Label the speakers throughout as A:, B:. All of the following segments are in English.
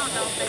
A: Voices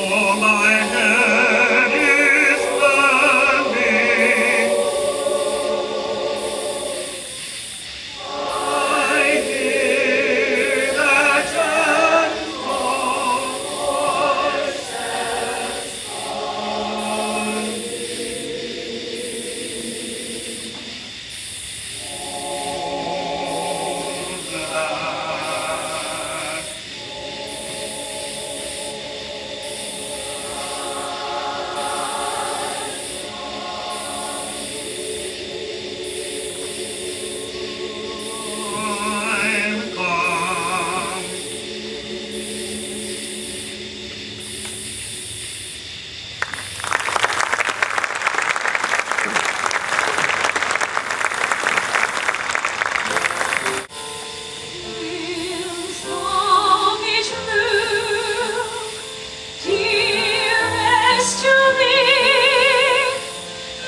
A: for my head is burning. I hear the gentle voices calling. I'm come.
B: Wills of each blue, dearest to me,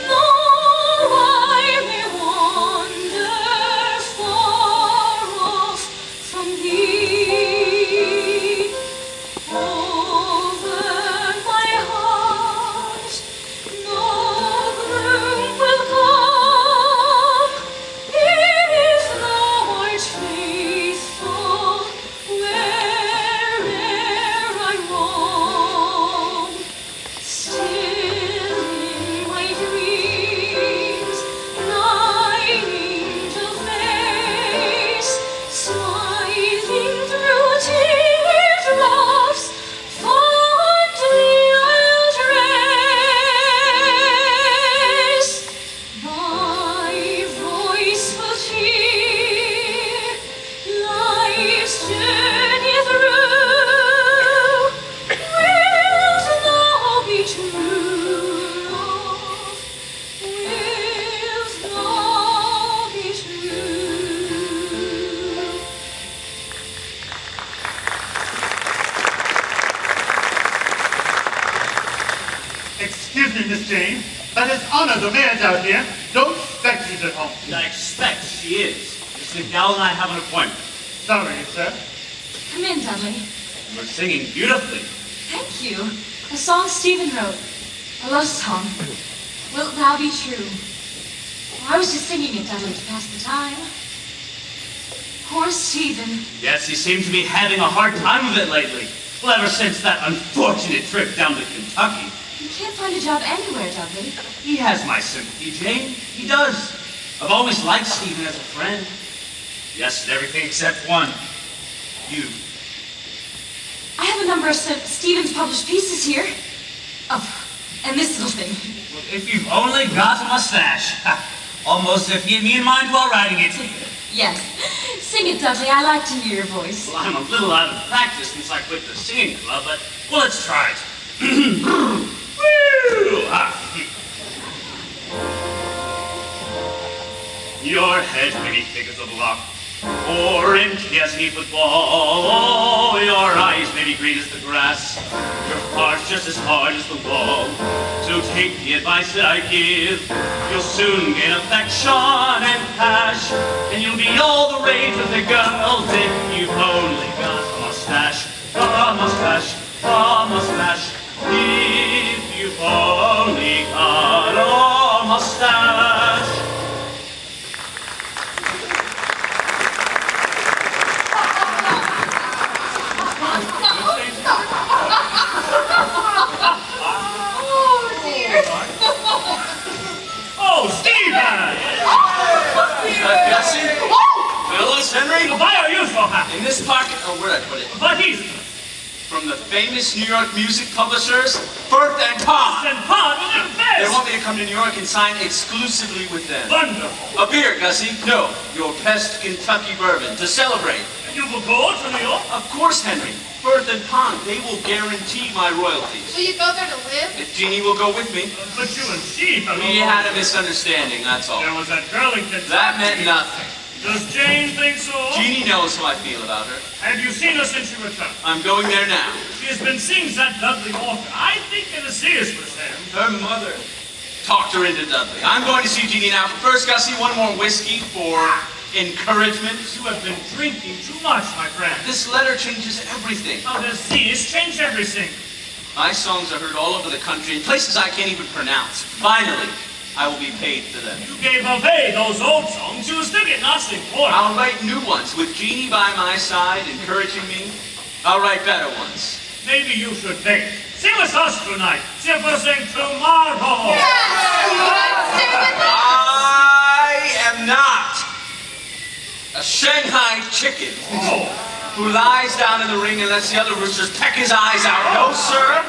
B: though I may wander far off from thee, over my heart no gloom will come, if thou art faithful where'er I roam. Still in my dreams thy angel face, smiling through teardrops, fondly I'll trace. Thy voice will cheer life's journey through. Wilt thou be true, love? Wilt thou be true?
A: Excuse me, Miss Jane. That is honor the mayor's out here. Don't expect she's at home.
C: I expect she is. Miss McDowell and I have an appointment.
A: Sorry, sir.
B: Come in, Dudley.
C: We're singing beautifully.
B: Thank you. A song Stephen wrote. A love song. Wilt thou be true? Well, I was just singing it, Dudley, to pass the time. Poor Stephen.
C: Yes, he seemed to be having a hard time of it lately. Well, ever since that unfortunate trip down to Kentucky.
B: You can't find a job anywhere, Dudley.
C: He has my sympathy, Jane. He does. I've always liked Stephen as a friend. Yes, and everything except one. You.
B: I have a number of Stephen's published pieces here. Oh, and this little thing.
C: Well, if you've only got a mustache. Almost if you had me in mind while writing it.
B: Yes. Sing it, Dudley. I like to hear your voice.
C: Well, I'm a little out of practice since I quit the singing club, but, well, let's try it. Woo-ha. Your head may be thick as a block, or empty as a football. Oh, your eyes may be green as the grass, your heart's just as hard as the wall. So take the advice that I give. You'll soon gain affection and cash, and you'll be all the rage with the girls if you've only got a mustache, a mustache, a mustache. If you've only got a mustache.
B: Oh, dear.
C: Oh, Stephen!
D: Gussie? Phyllis, Henry?
C: Why are you so happy?
D: In this pocket, oh, where'd I put it?
C: But he's
D: From the famous New York music publishers, Firth and Pond.
C: and Pond, well, they're the
D: They
C: best.
D: want me to come to New York and sign exclusively with them.
C: Wonderful.
D: A beer, Gussie. No, your best Kentucky bourbon to celebrate.
C: And you will go to New York?
D: Of course, Henry. Firth and Pond, they will guarantee my royalties.
E: Will you go there to live?
D: If Jeannie will go with me.
C: But you and she,
D: We had a misunderstanding, that's all.
C: There was that girl in Kentucky.
D: That meant nothing.
C: Does Jane think so?
D: Jeannie knows how I feel about her.
C: Have you seen her since you returned?
D: I'm going there now.
C: She has been seeing that Dudley often. I think it is serious with Sam.
D: Her mother talked her into Dudley. I'm going to see Jeannie now. But first, Gussie, one more whiskey for encouragement.
C: You have been drinking too much, my friend.
D: This letter changes everything.
C: How does this change everything?
D: My songs are heard all over the country in places I can't even pronounce. Finally, I will be paid for them.
C: You gave away those old songs. You still get nothing for them.
D: I'll write new ones with Jeannie by my side, encouraging me. I'll write better ones.
C: Maybe you should think. Sing with us tonight. Sing with us tomorrow.
D: I am not a Shanghai chicken who lies down in the ring and lets the other roosters peck his eyes out. No, sir.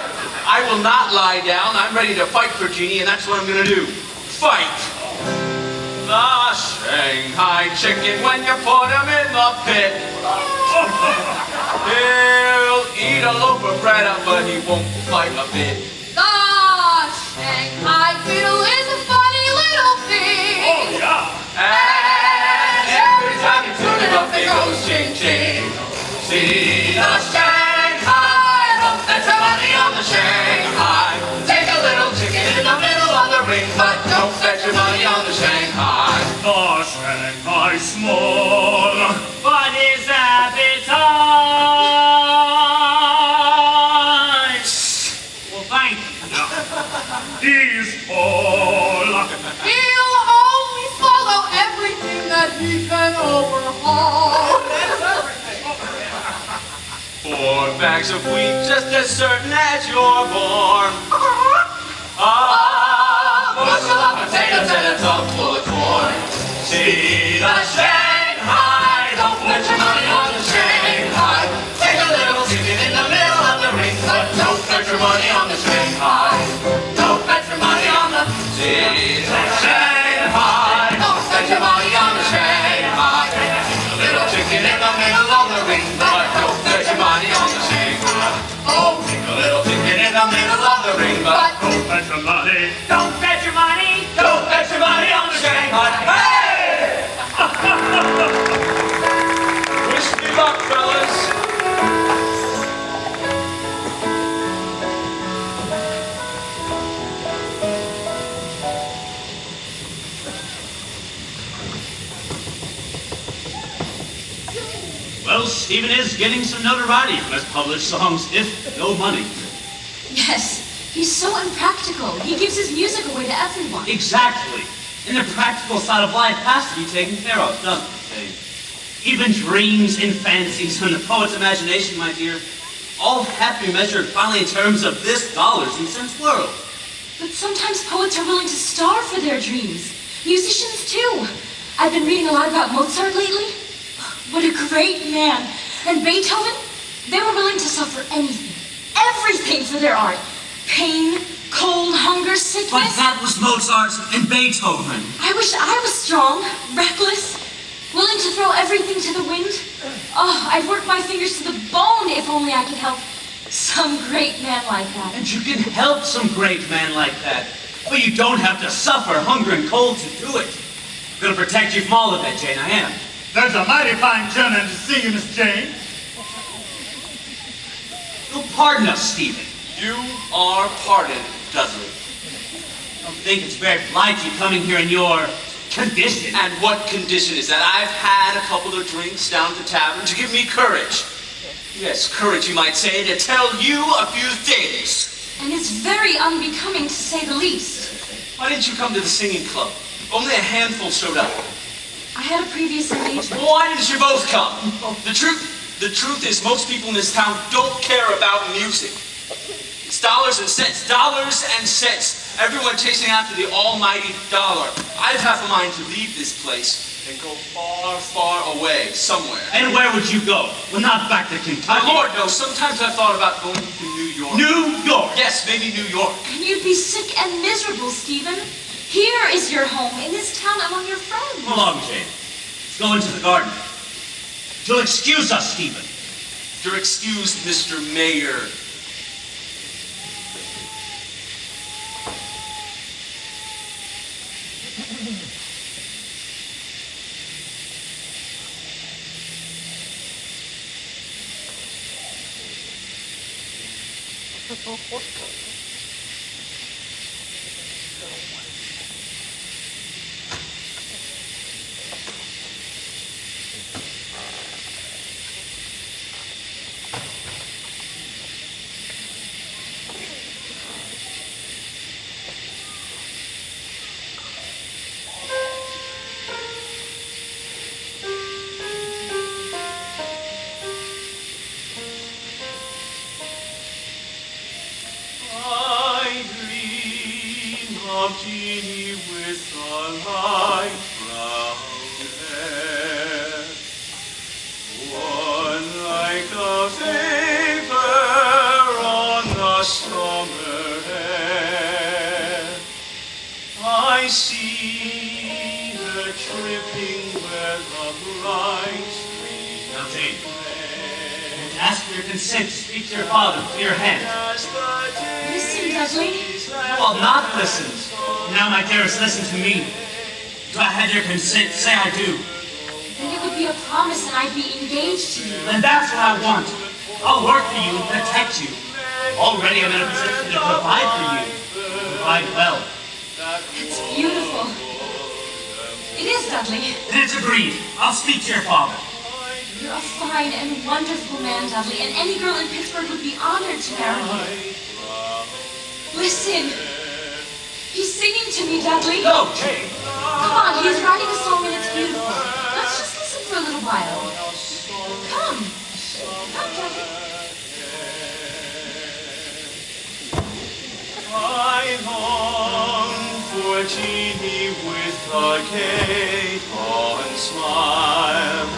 D: I will not lie down. I'm ready to fight for Jeannie, and that's what I'm going to do. Fight. The Shanghai chicken, when you put him in the pit, he'll eat a loaf of bread, but he won't fight a bit.
E: The Shanghai fiddle is a funny little thing.
C: Oh, yeah.
D: And every time you tune it up, it goes ching ching. See the Shanghai, don't bet your money on the Shanghai. Take a little chicken in the middle of the ring, but don't bet your money on the Shanghai.
C: The Shanghai small, but his appetite. Well, thank you. He's full.
E: He'll only swallow everything that he can overhaul.
D: 4 bags of wheat, just as certain as you're born. A bushel of potatoes and a tub full of corn. See the Shanghai, don't bet your money on the Shanghai. Take a little chicken in the middle of the ring, but don't bet your money on the Shanghai. Don't bet your money on the see the Shanghai. Don't bet your money on the Shanghai. A little chicken in the middle of the ring, but don't bet your money on the Shanghai. Oh, take a little chicken in the middle of the ring, but
C: Don't bet your money.
D: don't bet your money. Don't bet your money on the Shanghai. Hey! Wish me luck, fellas.
C: Well, Stephen is getting some notoriety from his published songs, if no money.
B: Yes, he's so impractical. He gives his music away to everyone.
C: Exactly. And the practical side of life has to be taken care of, doesn't it? Even dreams and fancies and the poet's imagination, my dear, all have to be measured finally in terms of this dollars and cents world.
B: But sometimes poets are willing to starve for their dreams. Musicians, too. I've been reading a lot about Mozart lately. What a great man. And Beethoven, they were willing to suffer anything, everything for their art. Pain, cold, hunger,
C: But
B: sickness.
C: that was Mozart and Beethoven.
B: I wish I was strong, reckless, willing to throw everything to the wind. Oh, I'd work my fingers to the bone if only I could help some great man like that.
C: And you can help some great man like that. But you don't have to suffer hunger and cold to do it. I'm gonna protect you from all of that, Jane, I am.
A: There's a mighty fine journey to see you, Miss Jane.
C: You'll pardon us, Stephen.
D: You are pardoned, Dudley.
C: I don't think it's very polite you coming here in your condition.
D: And what condition is that? I've had a couple of drinks down at the tavern to give me courage. Yes, courage, you might say, to tell you a few things.
B: And it's very unbecoming to say the least.
D: Why didn't you come to the singing club? Only a handful showed up.
B: I had a previous engagement.
D: Why didn't you both come? The truth is most people in this town don't care about music. It's dollars and cents, dollars and cents. Everyone chasing after the almighty dollar. I've half a mind to leave this place and go far, far away, somewhere.
C: And where would you go? Well, not back to
D: My
C: Kentucky.
D: Lord knows, sometimes I thought about going to New York.
C: New York.
D: Yes, maybe New York.
B: And you'd be sick and miserable, Stephen. Here is your home, in this town among your friends.
C: Come along, Jane. Let's go into the garden. You'll excuse us, Stephen.
D: You're excused, Mr. Mayor. Jeannie with the light brown hair. One like a vapor on the summer air. I see her tripping where the bright street
C: Now, Jane, ask for your consent to speak to your father with your hand.
B: Listen, Dudley.
C: Well, not listen. Now, my dearest, listen to me. Do I have your consent? Say I do.
B: Then it would be a promise and I'd be engaged to you.
C: And that's what I want. I'll work for you and protect you. Already I'm in a position to provide for you. Provide well.
B: It's beautiful. It is, Dudley.
C: Then it's agreed. I'll speak to your father.
B: You're a fine and wonderful man, Dudley, and any girl in Pittsburgh would be honored to marry you. Listen. He's singing to me, Dudley.
C: No, Jane.
B: Come on, he's writing a song and it's beautiful. Let's just listen for a little while. Come. Come, Dudley.
D: I long for Jeannie with a gay and smile,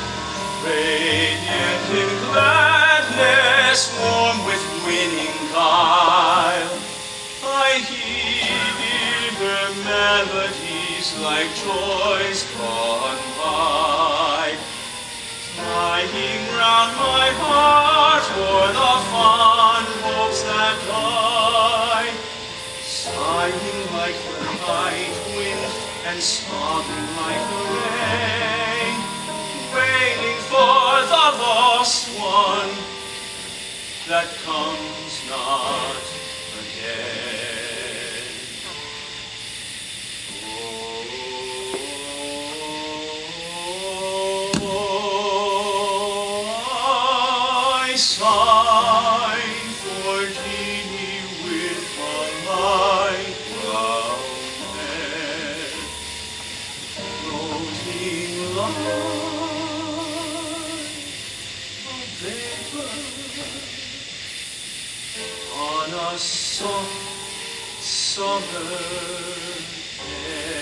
D: radiant in gladness, warm with winning guile. I hear her melodies like joys gone by, tying round my heart o'er the fond hopes that die, sighing like the night wind and sobbing like the rain, waiting for the lost one that comes not again. I sigh for Jeannie with a light brown hair, floating like a vapor on a soft summer air.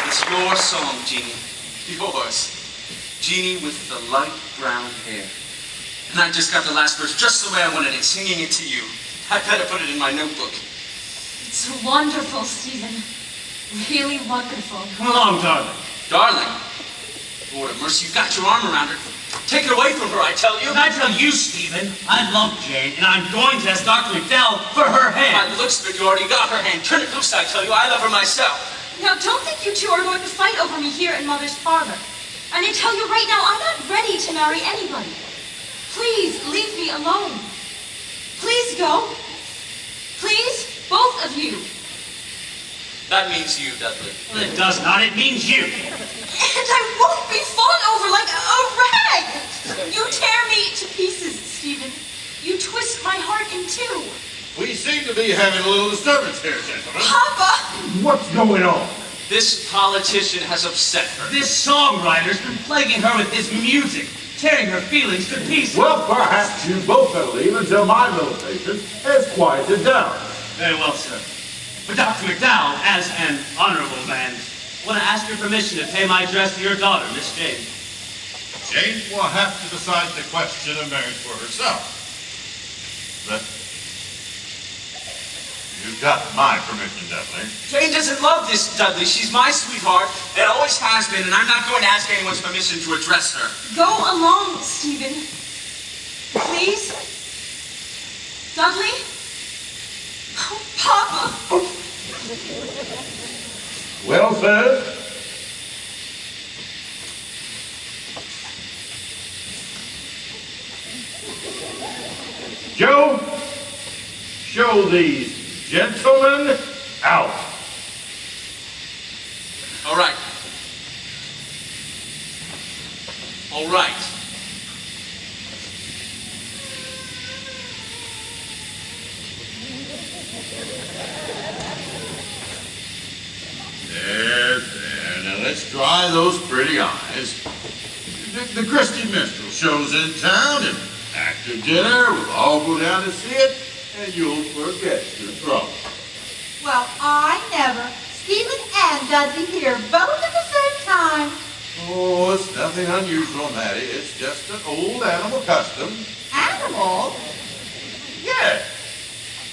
F: It's your song, Jeannie. Yours. Jeannie with the light brown hair. And I just got the last verse just the way I wanted it, singing it to you. I better put it in my notebook.
B: It's wonderful, Stephen. Really wonderful.
C: Come along, darling.
F: Darling. Lord of mercy, you got your arm around her. Take it away from her, I tell you.
C: And I tell you, Stephen, I love Jane, and I'm going to ask Dr. McDowell for her
F: By
C: hand.
F: the looks of it, you already got her hand. Turn it loose, I tell you. I love her myself.
B: Now, don't think you two are going to fight over me here in Mother's parlor. And I tell you right now, I'm not ready to marry anybody. Please, leave me alone. Please go. Please, both of you.
F: That means you, Dudley.
C: Well, it does not. It means you.
B: And I won't be fought over like a rag. You tear me to pieces, Stephen. You twist my heart in two.
A: We seem to be having a little disturbance here, gentlemen.
B: Papa!
A: What's going on?
F: This politician has upset her.
C: This songwriter's been plaguing her with his music, tearing her feelings to pieces.
G: Well, perhaps you both better leave until my little patient has quieted down.
C: Very well, sir. But Dr. McDowell, as an honorable man, I want to ask your permission to pay my address to your daughter, Miss Jane.
A: Jane will have to decide the question of marriage for herself. But you've got my permission, Dudley.
F: Jane doesn't love this Dudley. She's my sweetheart, and always has been, and I'm not going to ask anyone's permission to address her.
B: Go along, Stephen. Please? Dudley? Oh, Papa!
G: Well, sir, Joe, show these gentlemen out.
F: All right. All right.
A: There. Now let's dry those pretty eyes. The Christy Minstrel show's in town, and after dinner, we'll all go down to see it, and you'll forget your trouble.
H: Well, I never. Stephen and Dudley here, both at the same time.
A: Oh, it's nothing unusual, Matty. It's just an old animal custom.
H: Animal?
A: Yeah.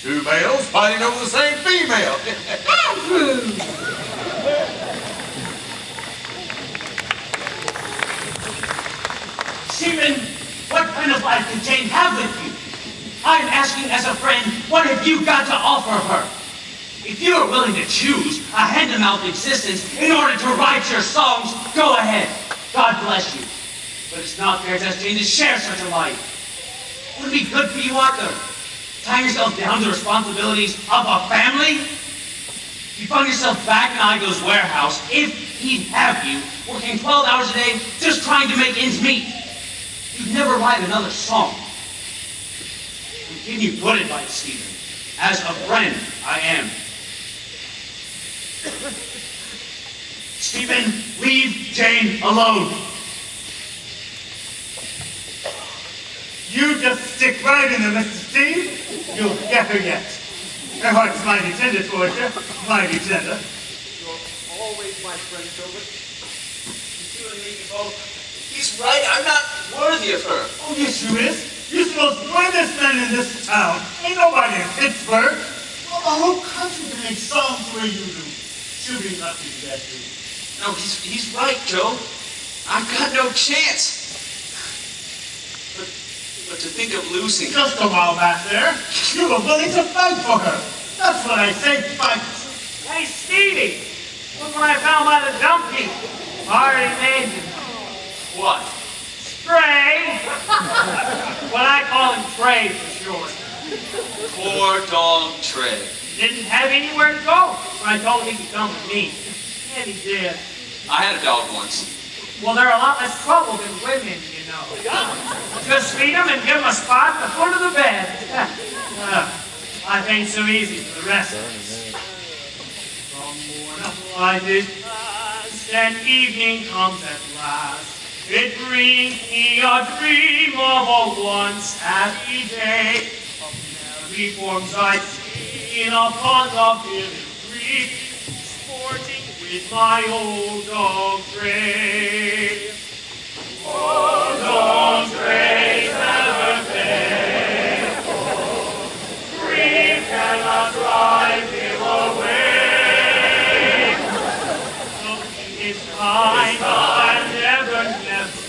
A: Two males fighting over the same female.
H: Andrew!
C: Stephen, what kind of life can Jane have with you? I'm asking as a friend, what have you got to offer her? If you are willing to choose a hand-to-mouth existence in order to write your songs, go ahead. God bless you. But it's not fair to ask Jane to share such a life. It would be good for you either. Tying yourself down to the responsibilities of a family? You find yourself back in Igo's warehouse, if he'd have you, working 12 hours a day just trying to make ends meet. You'd never write another song. Can you put it right, Stephen? As a friend, I am. Stephen, leave Jane alone.
I: You just stick right in there, Mr. Steve. You'll get her yet. Her heart's mighty tender towards you. Mighty tender.
F: You're always my friend, Gilbert. You two and me both. He's right. I'm not worthy of her.
I: Oh, yes, you is. You're the most finest man in this town. Ain't nobody in Pittsburgh. Well, the whole country can make songs the way you do. She'll be lucky to get you.
F: No, he's right, Joe. I've got no chance. But to think of losing.
I: Just a while back there, you were willing to fight for her. That's what I say, fight.
J: Hey, Stevie! Look what I found by the dump heap. Already made you.
F: What?
J: Trey! What I call him Trey for short.
F: Poor dog Trey.
J: Didn't have anywhere to go, so I told him he could come with me. And he did.
F: I had a dog once.
J: Well, they're a lot less trouble than women, you know. Just feed them and give them a spot at the foot of the bed. Life ain't so easy for the rest of us. From morning light is past and evening comes at last. It brings me a dream of a once happy day, of merry forms I'd seen upon the village green, sporting with my old dog Trey. Old dog Trey's never faithful, grief cannot drive him away. So in his time, I never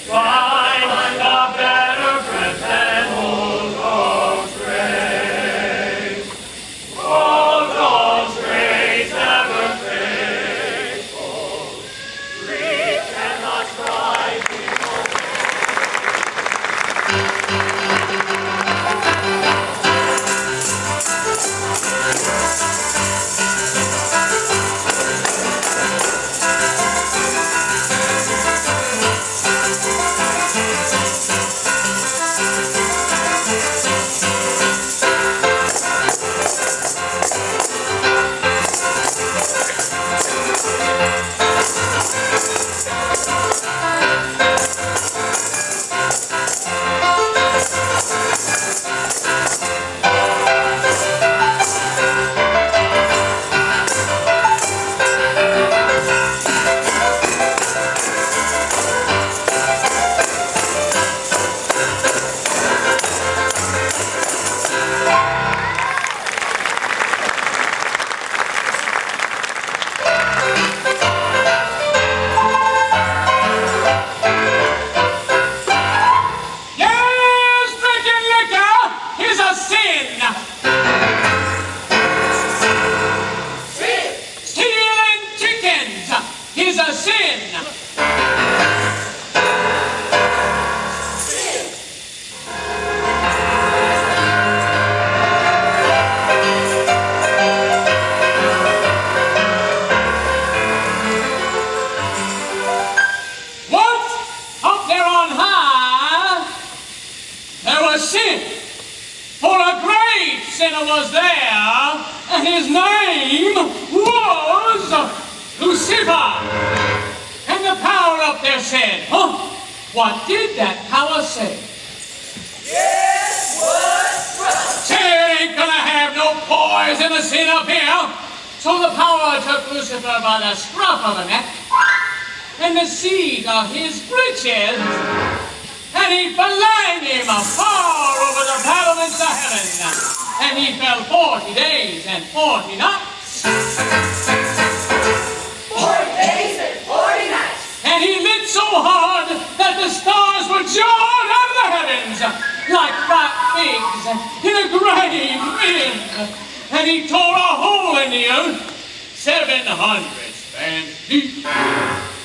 J: find a better friend than old dog Trey. Old dog Trey's never faithful, grief cannot drive him was there, and his name was Lucifer. And the power up there said, huh? What did that power say?
D: Yes, what, brother?
J: She ain't gonna have no poisonous in up here. So the power took Lucifer by the scruff of the neck and the seat of his breeches, and he flung him far over the battlements of heaven, and he fell 40 days and 40 nights.
D: 40 days and 40 nights.
J: And he lit so hard that the stars were jarred out of the heavens like fat pigs in a great wind. And he tore a hole in the earth 700 spans deep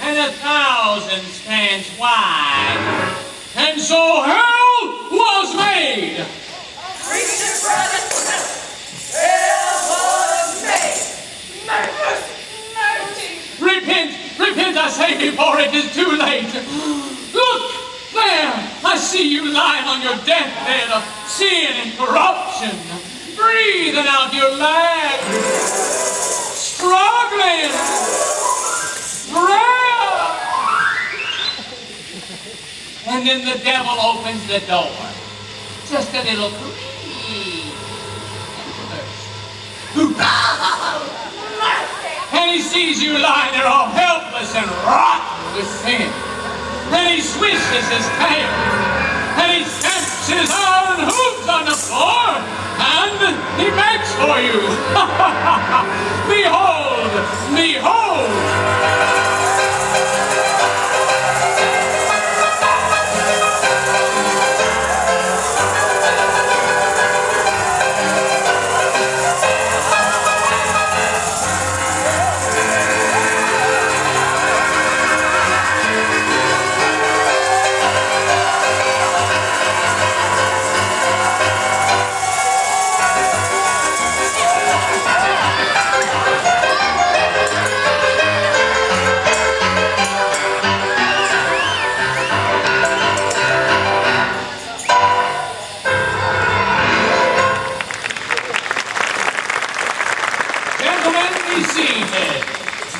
J: and 1,000 spans wide. And so hell was made.
D: Preacher brother, hell was made. Mercy, mercy.
J: Repent, I say, before it is too late. Look, there, I see you lying on your deathbed of sin and corruption, breathing out your last, struggling, prayer. And then the devil opens the door, just a little creak, and he sees you lying there all helpless and rotten with sin. And he swishes his tail, and he stamps his iron hooves on the floor, and he begs for you. Behold, behold.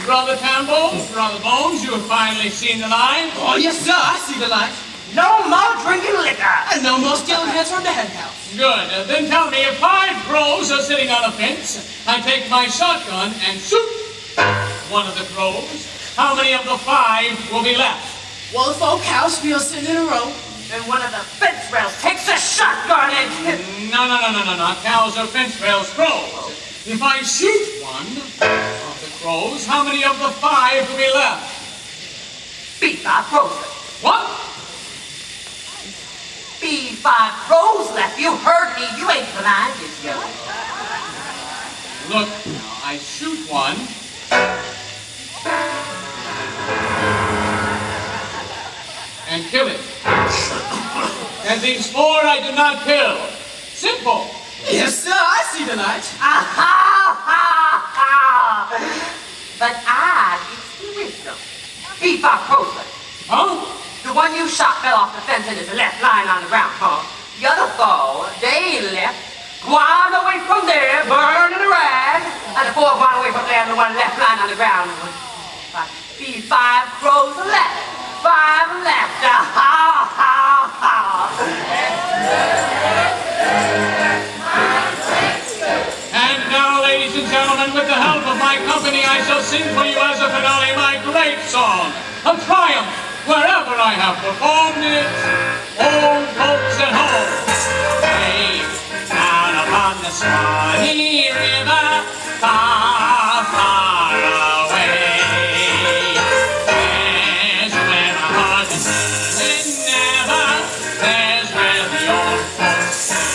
J: Brother Tambo, Brother Bones, you have finally seen the light.
F: Oh, yes, sir, I see the light.
D: No more drinking liquor.
F: And no more stealing heads from the hen house.
J: Good. Then tell me, if 5 crows are sitting on a fence, I take my shotgun and shoot one of the crows, how many of the 5 will be left?
F: Well, if all cows feel sitting in a row,
D: Then one of the fence rails takes a shotgun and...
J: No, not cows or fence rails, crows. If I shoot one of the crows, how many of the 5 will be left?
D: B5 crows.
J: What?
D: B5 crows left. You heard me. You ain't blind, is you?
J: Look, now, I shoot one. And kill it. And these 4 I did not kill. Simple.
F: yes, sir, I see the light.
D: But I give you wisdom. B5 crows left.
J: Huh?
D: The one you shot fell off the fence and is left lying on the ground, huh? The other 4, they left, gone away from there, burning the rag, and the 4 gone away from there, and the one left lying on the ground. But B5 crows left, 5 left.
J: And now, ladies and gentlemen, with the help of my company, I shall sing for you as a finale my great song, a triumph wherever I have performed it. Old folks at home, hey, down upon the Swanee River, far, far away. There's where my heart is beating never, there's where the old folks stay.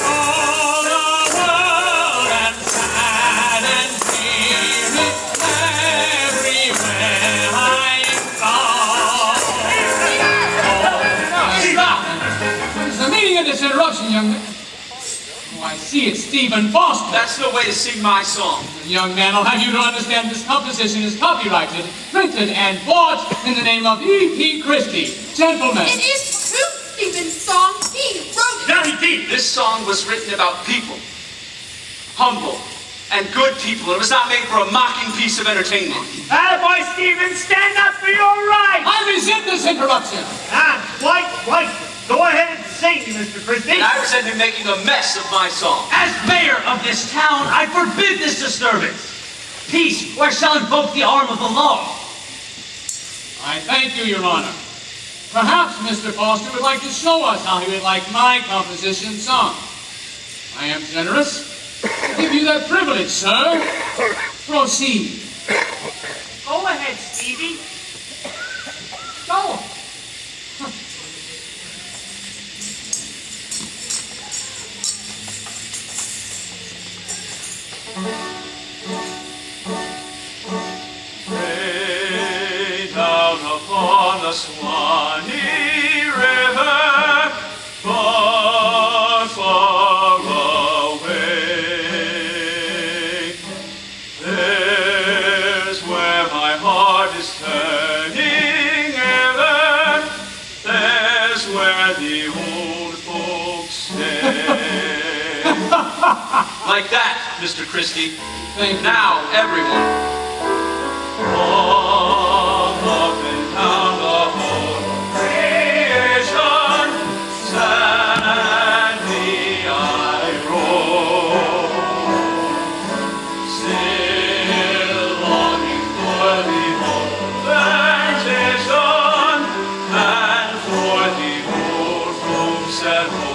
J: All the world and sad and cheery, everywhere I go. Stop! What is the meaning of this interruption, young man? Oh, I see it's Stephen Foster.
F: That's the way to sing my song.
J: Young man, I'll have you to understand this composition is copyrighted, printed, and bought in the name of E.P. Christie. Gentlemen.
E: It is true, Stephen's song. He wrote it.
F: Very deep. This song was written about people. Humble and good people. It was not made for a mocking piece of entertainment.
J: Attaboy, Stephen, stand up for your rights. I'm his
K: is it, this interruption?
J: Quite right. Go ahead and sing, Mr. Christie.
D: And I resent him making a mess of my song.
C: As mayor of this town, I forbid this disturbance. Peace, or I shall invoke the arm of the law.
K: I thank you, Your Honor. Perhaps Mr. Foster would like to show us how he would like my composition sung. I am generous. I give you that privilege, sir. Proceed.
J: Go ahead, Stevie. Go.
C: Way down upon the Swanee River, far, far away. There's where my heart is turning ever. There's where the old folks stay.
D: Like that, Mr. Christie.
K: Thank you.
D: Now, everyone.
C: All up and down the whole creation, sadly I roam, still longing for the old plantation and for the old folks at home.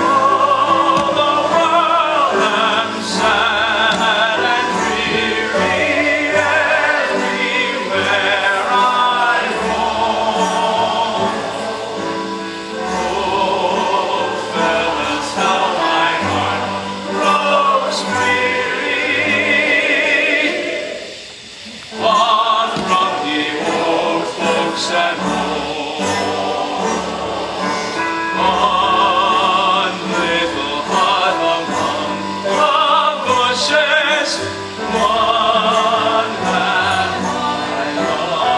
C: All the world am sad and dreary everywhere I roam. Oh, fellas, how my heart grows weary, far from the old folks at home. One little hut among the bushes, one that I love,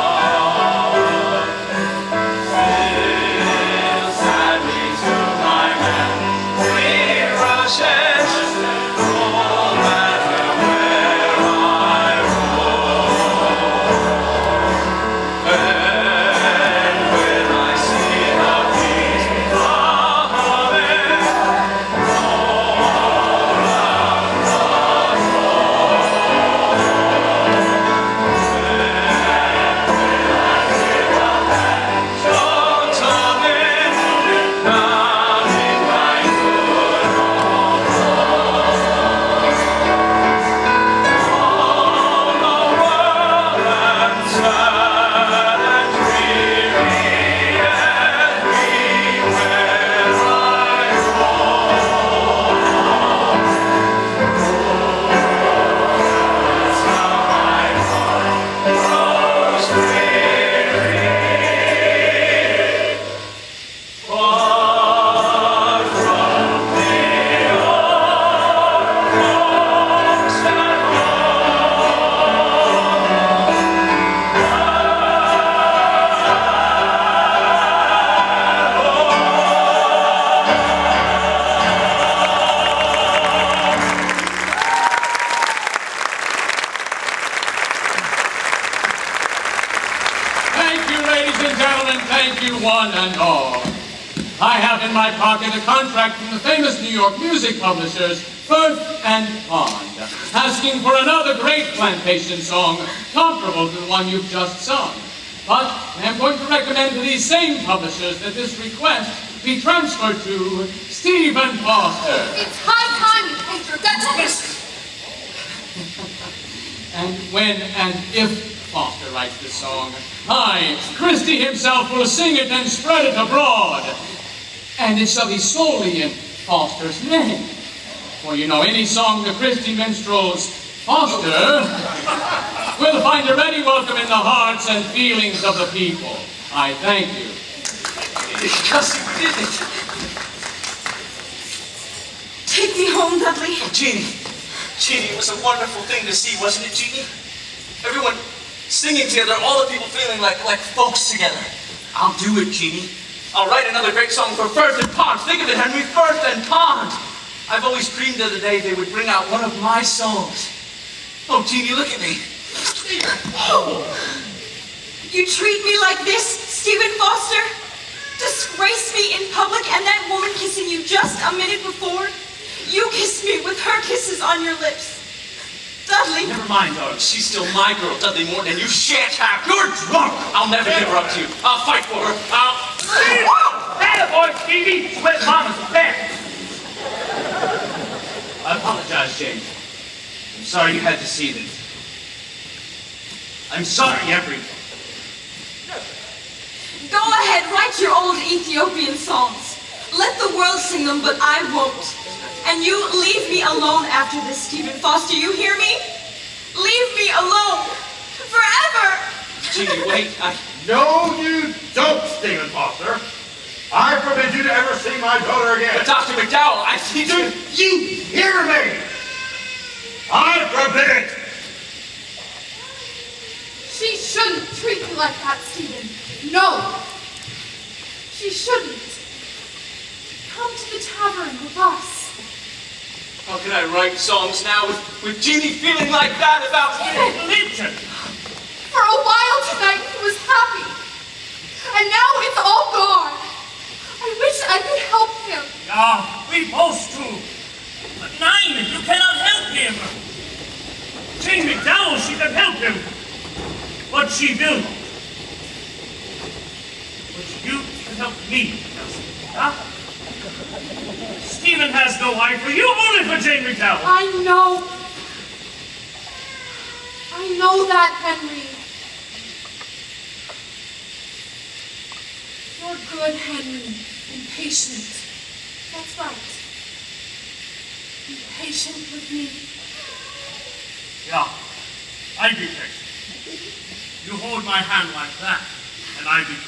C: still sadly to my memory rushes, no matter where I roam. And when I see the bees humming so tumbling down in my good home, all the world am sad and dreary everywhere I roam. That's how my heart grows weary, far from the old folks at
K: Thank you, ladies and gentlemen. Thank you, one and all. I have in my pocket a contract from the famous New York music publishers, Firth and Pond, asking for another great plantation song comparable to the one you've just sung. But I am going to recommend to these same publishers that this request be transferred to Stephen Foster.
E: It's high time you paid your debt to him.
K: And when and if Foster writes this song, I, Christie himself, will sing it and spread it abroad. And it shall be solely in Foster's name. For you know, any song the Christie minstrels Foster will find a ready welcome in the hearts and feelings of the people. I thank you.
F: Because you did it.
B: Take me home, Dudley.
F: Oh, Jeannie. Jeannie, it was a wonderful thing to see, wasn't it, Jeannie? Everyone singing together, all the people feeling like folks together. I'll do it, Jeannie. I'll write another great song for Firth and Pond. Think of it, Henry, Firth and Pond. I've always dreamed of the day they would bring out one of my songs. Oh, Jeannie, look at me. Oh.
B: You treat me like this, Stephen Foster? Disgrace me in public and that woman kissing you just a minute before? You kissed me with her kisses on your lips. Dudley.
F: Never mind, darling. She's still my girl, Dudley Morton, and you shan't have. You're drunk. I'll never give her up to you. I'll fight for her.
C: Attaboy, Stevie! Sweat mama's best! I apologize, Jane. I'm sorry you had to see this. I'm sorry, everyone.
B: Go ahead, write your old Ethiopian songs. Let the world sing them, but I won't. And you leave me alone after this, Stephen Foster. You hear me? Leave me alone. Forever.
F: Jeannie, wait.
A: No, you don't, Stephen Foster. I forbid you to ever see my daughter again.
F: But Dr. McDowell, I think
A: Do you hear me? I forbid it.
E: She shouldn't treat you like that, Stephen. No. She shouldn't. Come to the tavern with us.
F: How can I write songs now with Jeannie feeling like that about me?
C: Linton!
E: For a while tonight, he was happy. And now it's all gone. I wish I could help him.
J: Yeah, we both do. But nein, you cannot help him. Jane McDowell, she can help him. But she will not. But you can help me, huh? Stephen has no eye for you, only for Jane McDowell.
E: I know. I know that, Henry. You're good, Henry, and patient. That's right. Be patient with me.
J: Yeah, I be patient. You hold my hand like that, and I be patient.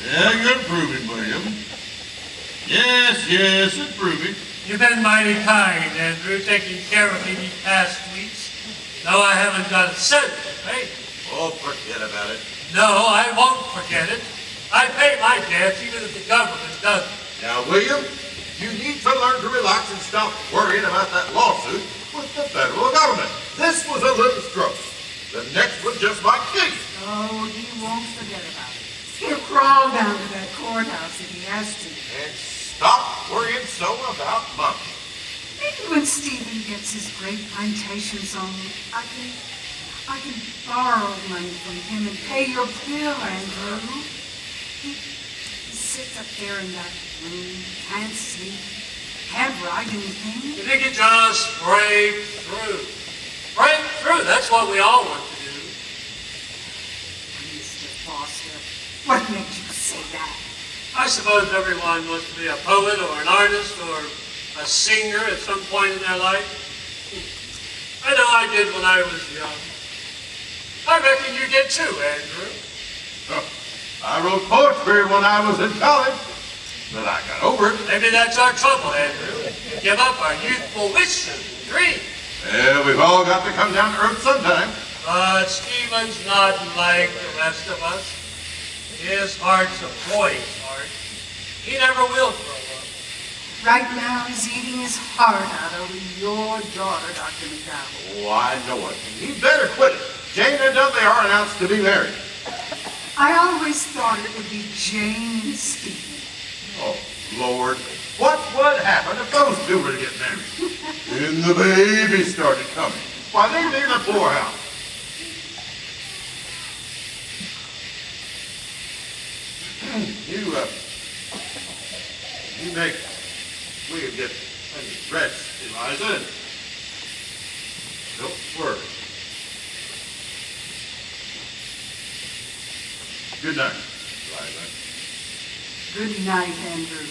A: Yeah, you're improving, William. Yes, improving.
J: You've been mighty kind, Andrew, taking care of me these past weeks. No, I haven't got a cent to pay.
A: Oh, forget about it.
J: No, I won't forget it. I pay my debts even if the government doesn't.
A: Now, William, you need to learn to relax and stop worrying about that lawsuit with the federal government. This was a little stroke. The next one just might kill you.
H: Oh, he won't forget about it. He'll crawl down to that courthouse if he has to.
A: And stop worrying so about money.
H: Maybe when Stephen gets his great plantations on, I can borrow money from him and pay your bill, Andrew. He sits up there in that room, can't sleep, can't write anything.
J: You think you just break through. Break through, that's what we all want to do.
H: Mr. Foster, what made you say that?
J: I suppose everyone wants to be a poet or an artist or a singer at some point in their life. I know I did when I was young. I reckon you did too, Andrew.
A: I wrote poetry when I was in college, but I got over it.
J: Maybe that's our trouble, Andrew. Give up our youthful wishes and dreams.
A: Yeah, we've all got to come down to earth sometime.
J: But Stephen's not like the rest of us. His heart's a boy's heart. He never will grow up.
H: Right now, he's eating his heart out over your daughter, Dr. McDowell.
A: Oh, I know it. He better quit it. Jane and Dudley are announced to be married.
H: I always thought it would be Jane and Stephen.
A: Oh, Lord. What would happen if those two were to get married? And the baby started coming. Why, they'd be in the poorhouse. You make William get plenty of rest, Eliza. Don't worry. Good night, Eliza.
H: Good night, Andrew.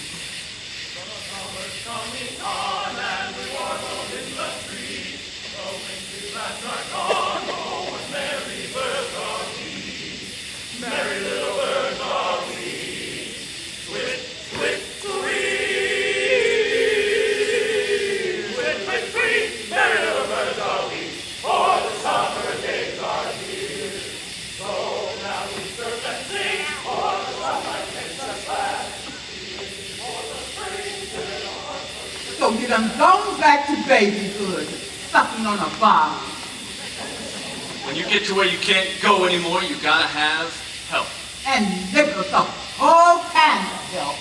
H: done gone back to babyhood, sucking on a bomb.
F: When you get to where you can't go anymore, you gotta have help.
H: And Nicholas, a whole kind of help.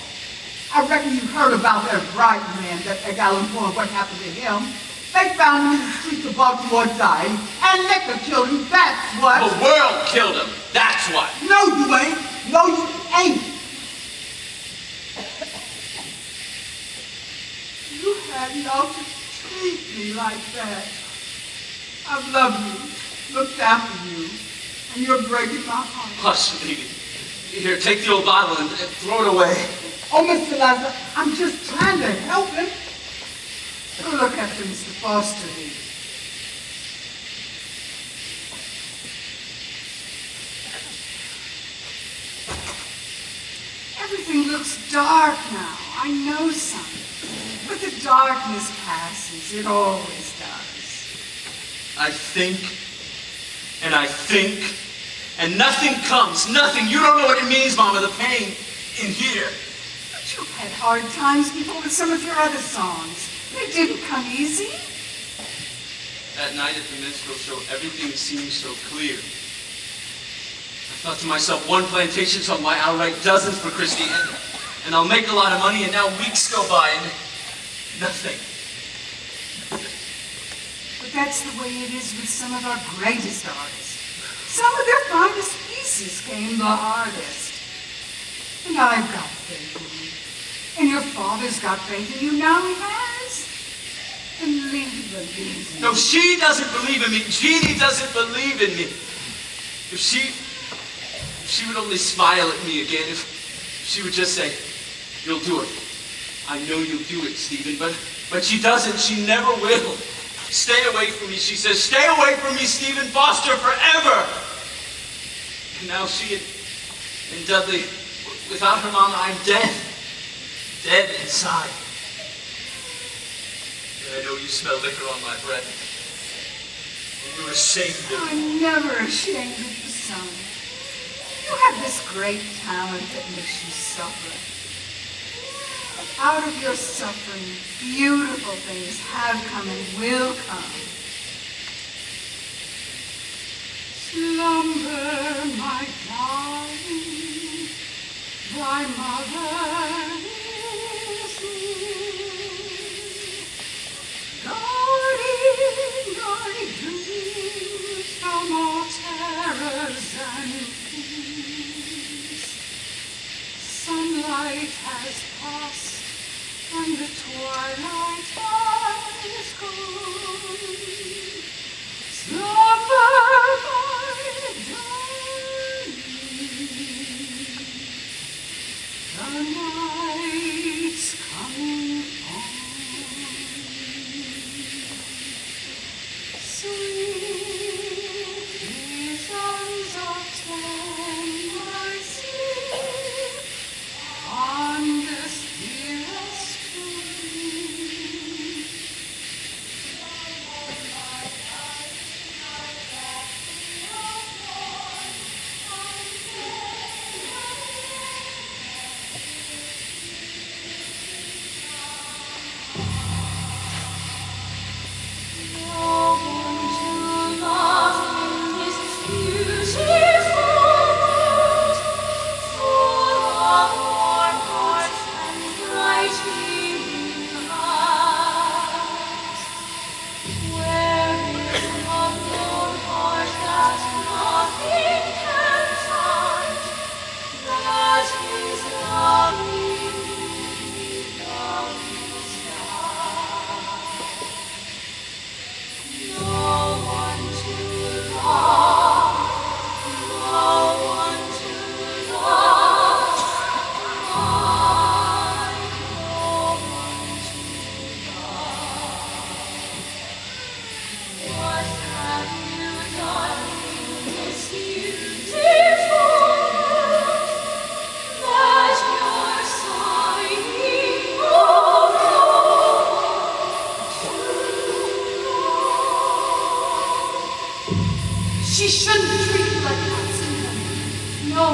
H: I reckon you heard about that bright man that Alan Ford, what happened to him. They found him in the streets of Baltimore dying, and Nicholas killed him, that's what.
F: The world killed him, that's what.
H: No, you ain't. No, you ain't. You hadn't ought to treat me like that. I've loved you, looked after you, and you're breaking my heart.
F: Hush, baby. Here, take the old bottle and throw it away.
H: Oh, Mr. Lazar, I'm just trying to help him. Go look after Mr. Foster here. Everything looks dark now. I know something. But the darkness passes. It always does.
F: I think, and nothing comes. Nothing. You don't know what it means, Mama, the pain in here.
H: But you've had hard times before with some of your other songs. They didn't come easy.
F: That night at the minstrel show, everything seemed so clear. I thought to myself, one plantation song, why I'll write dozens for Christie, and I'll make a lot of money, and now weeks go by, and nothing.
H: But that's the way it is with some of our greatest artists. Some of their finest pieces came the hardest. And I've got faith in you. And your father's got faith in you. Now he has. And Lee believes in you.
F: No, she doesn't believe in me. Jeannie doesn't believe in me. If she would only smile at me again, if she would just say, you'll do it. I know you'll do it, Stephen, but she doesn't. She never will. Stay away from me, she says. Stay away from me, Stephen Foster, forever. And now she and Dudley, without her mama, I'm dead. Dead inside. And I know you smell liquor on my breath. And you're ashamed of me.
H: I'm never ashamed of you, son. You have this great talent that makes you suffer. Out of your suffering, beautiful things have come and will come. Slumber, my darling, thy mother is near. Guarding thy dreams from all terrors and fears. Sunlight has passed, and the twilight has gone. Slumber, my darling, the night's coming on. Sweet visions of tender sleep on this dearest tree. No one to love in this beautiful world, full of warm hearts and bright beaming eyes. Where is the lone heart that nothing can find? That is loving beneath the sky. No one to love, no one to love, no one to love. What have you done in this beautiful world that you're sighing She shouldn't treat you like that, Stephen. No,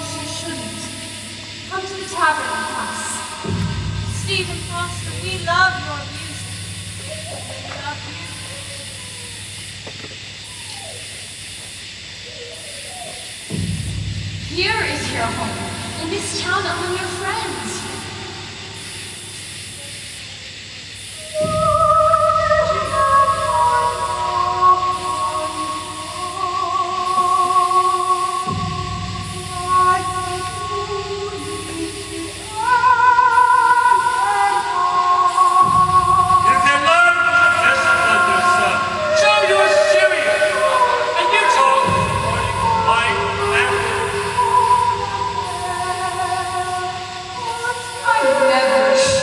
H: she shouldn't. Come to the tavern with us.
B: Stephen Foster, we love your music. Here is your home, in this town among your friends.
J: You can learn from the discipline your son. Show you are serious. And you told why
H: I never should.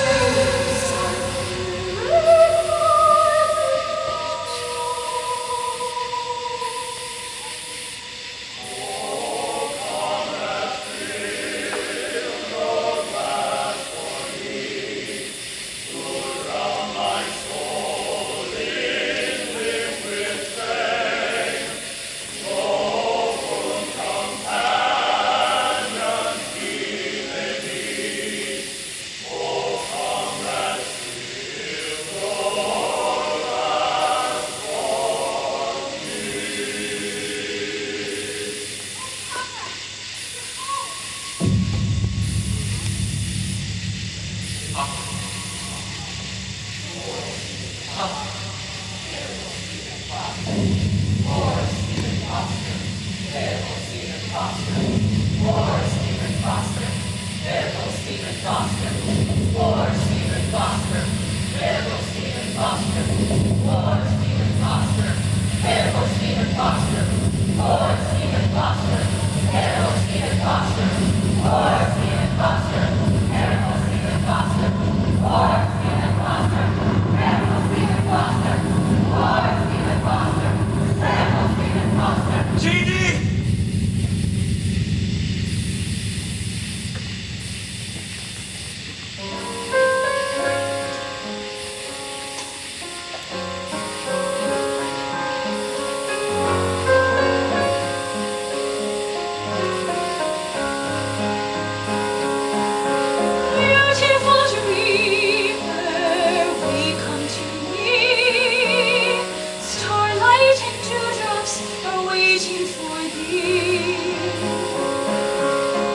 B: Beautiful dreamer, we come to thee. Starlight and dewdrops are waiting for thee.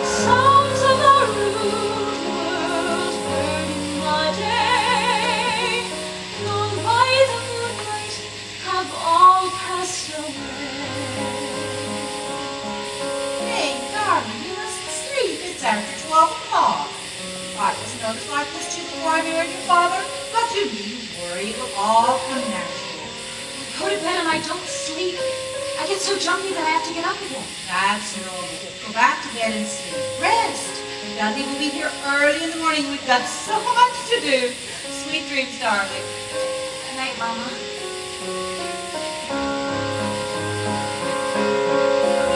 B: Sounds of a rude world heard in the day, known by the moonlight, have all passed away.
L: Hey, darling, you mustn't sleep. It's after 12 o'clock. I was nervous like this too before I married your father, but you needn't worry. It'll all come natural.
B: I go to bed and I don't sleep. I get so jumpy that I have to get up again.
L: That's normal. Go back to bed and sleep. Rest. Dudley will be here early in the morning. We've got so much to do. Sweet dreams, darling.
B: Good night, Mama.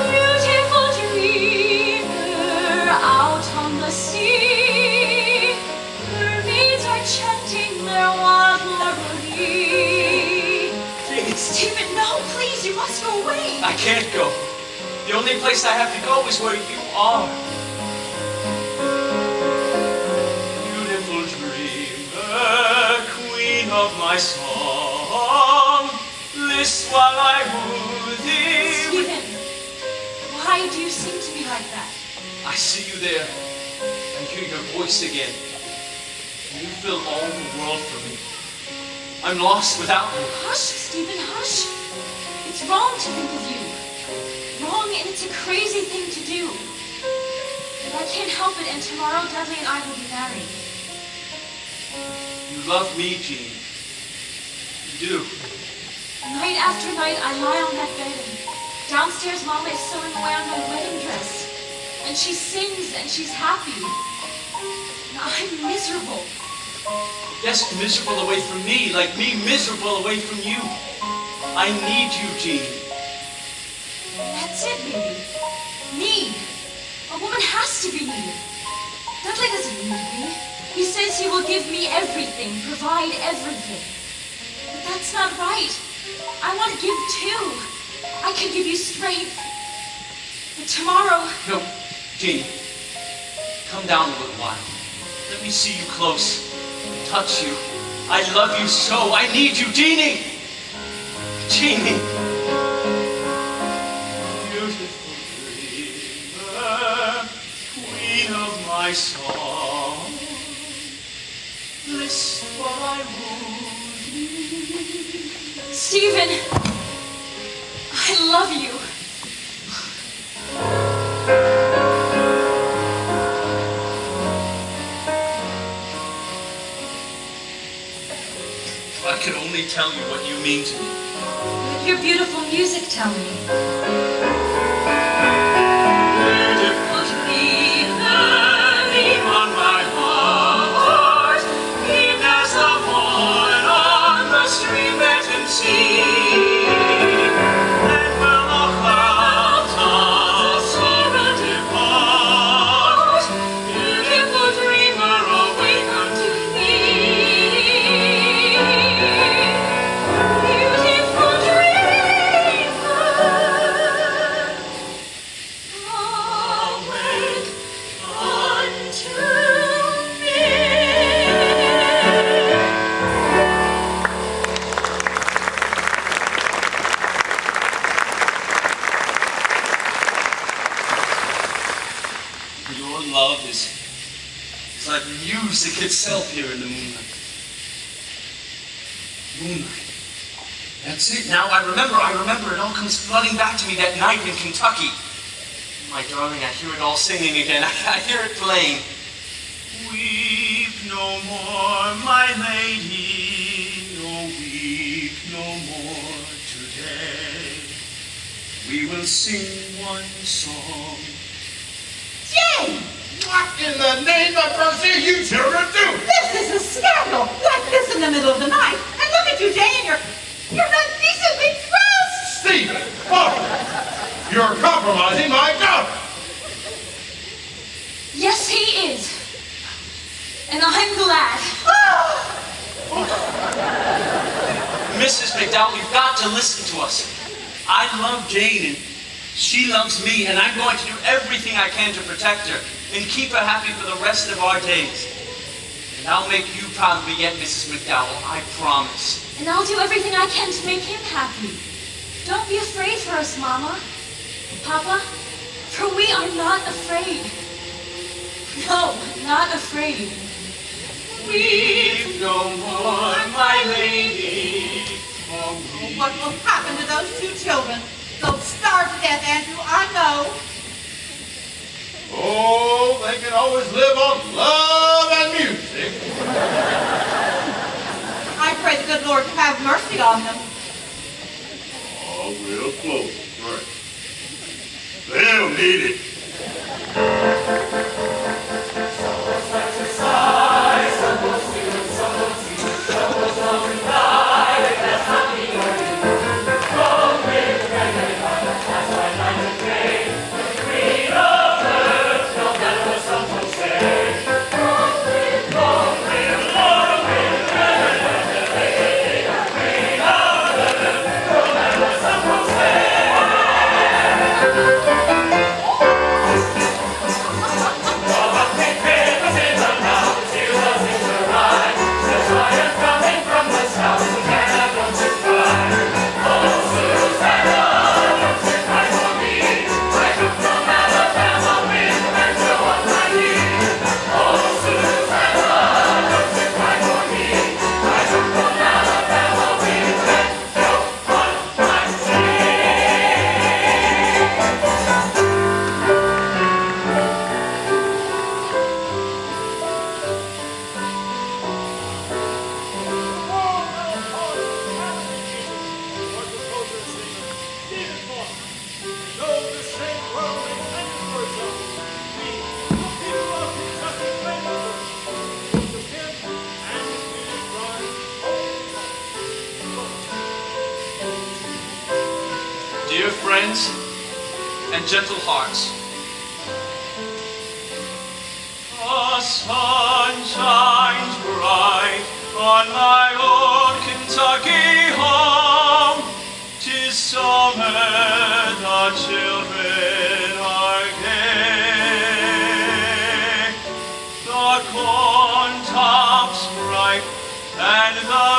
B: Beautiful dreamer, out on the sea, mermaids are chanting their wild melody. Stephen, no, please, you must go away.
F: I can't go. The only place I have to go is where you are. Beautiful dreamer, queen of my song, list while I woo thee.
B: Stephen, why do you sing to me like that?
F: I see you there. I hear your voice again. You fill all the world for me. I'm lost without you.
B: Hush, Stephen, hush. It's wrong to think of you. Wrong, and it's a crazy thing to do. But I can't help it, and tomorrow Dudley and I will be married.
F: You love me, Jean. You do.
B: Night after night, I lie on that bed, and downstairs Mama is sewing away on my wedding dress. And she sings, and she's happy. And I'm miserable.
F: Yes, miserable away from me, like me miserable away from you. I need you, Jean.
B: That's it, baby. Need. A woman has to be needed. Dudley doesn't need me. He says he will give me everything, provide everything. But that's not right. I want to give too. I can give you strength. But tomorrow...
F: No, Jean. Come down a little while. Let me see you close. Touch you. I love you so. I need you, Jeannie. Jeannie.
C: Beautiful dreamer, my song. Listen while I woo thee.
B: Stephen, I love you.
F: If I could only tell you what you mean to me.
B: Let your beautiful music tell me.
C: Beautiful dreamer, lean on my heart, even as the morn on the streamlet and sea. And will the clouds of sorrow depart, beautiful dreamer, awake unto thee. Beautiful dreamer, awake unto me.
F: Your love is like music itself here in the moonlight. Moonlight. That's it. Now I remember. It all comes flooding back to me that night in Kentucky. My darling, I hear it all singing again. I hear it playing.
C: Weep no more, my lady, no weep no more today. We will sing one song.
L: Jane!
A: What in the name of mercy are you children do?
L: This is a scandal! Like this in the middle of the night. And look at you, Jane, you're not decently dressed!
A: Stephen, what? You're compromising my daughter.
B: Yes, he is. And I'm glad.
F: Mrs. McDowell, you've got to listen to us. I love Jane, and she loves me, and I'm going to do everything I can to protect her and keep her happy for the rest of our days. And I'll make you proud of me yet, Mrs. McDowell, I promise.
B: And I'll do everything I can to make him happy. Don't be afraid for us, Mama. Papa, for we are not afraid. No, not afraid.
C: Weep no more, my lady. Oh, weep.
L: What will happen to those two children? They'll starve to death, Andrew, I know.
A: Oh, they can always live on love and music.
L: I pray the good Lord to have mercy on them.
A: Oh, real close, right. They'll need it.
F: Dear friends and gentle hearts,
C: The sun shines bright on my old Kentucky home. 'Tis summer, the children are gay. The corn tops ripe and the